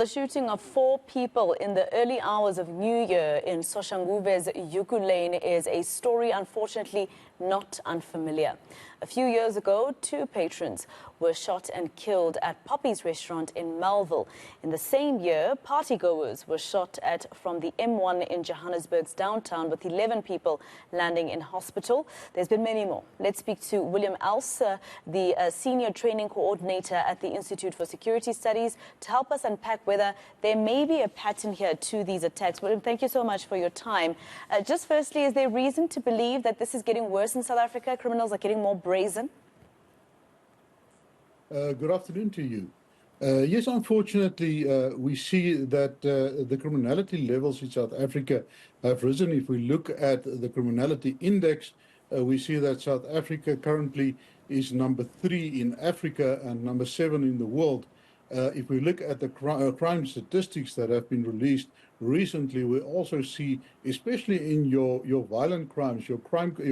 The shooting of 4 people in the early hours of New Year in Soshanguve's Jukulyn is a story unfortunately not unfamiliar. A few years ago, 2 patrons were shot and killed at Poppy's restaurant in Melville. In the same year, partygoers were shot at from the M1 in Johannesburg's downtown, with 11 people landing in hospital. There's been many more. Let's speak to William Else, the senior training coordinator at the Institute for Security Studies, to help us unpack whether there may be a pattern here to these attacks. William, thank you so much for your time. Just firstly, is there reason to believe that this is getting worse in South Africa? Criminals are getting more brazen? Good afternoon to you. Yes, unfortunately, we see that the criminality levels in South Africa have risen. If we look at the criminality index, we see that South Africa currently is number 3 in Africa and number 7 in the world. If we look at the crime statistics that have been released recently, we also see, especially in your violent crimes, your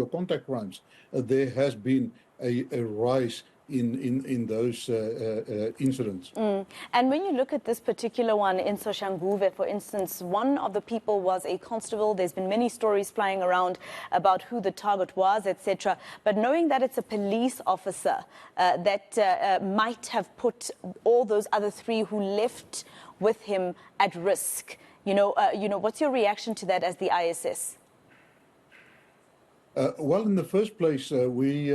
contact crimes, there has been a rise in those incidents. And when you look at this particular one in Soshanguve, for instance, one of the people was a constable. There's been many stories flying around about who the target was, etc. But knowing that it's a police officer that might have put all those other 3 who left with him at risk, what's your reaction to that as the ISS? Well, in the first place, we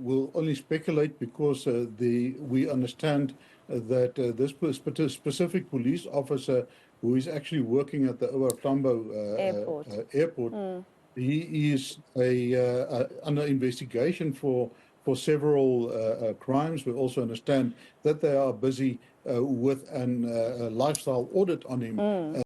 will only speculate because we understand that this specific police officer, who is actually working at the OR Tambo airport, he is under investigation for several crimes. We also understand that they are busy with a lifestyle audit on him.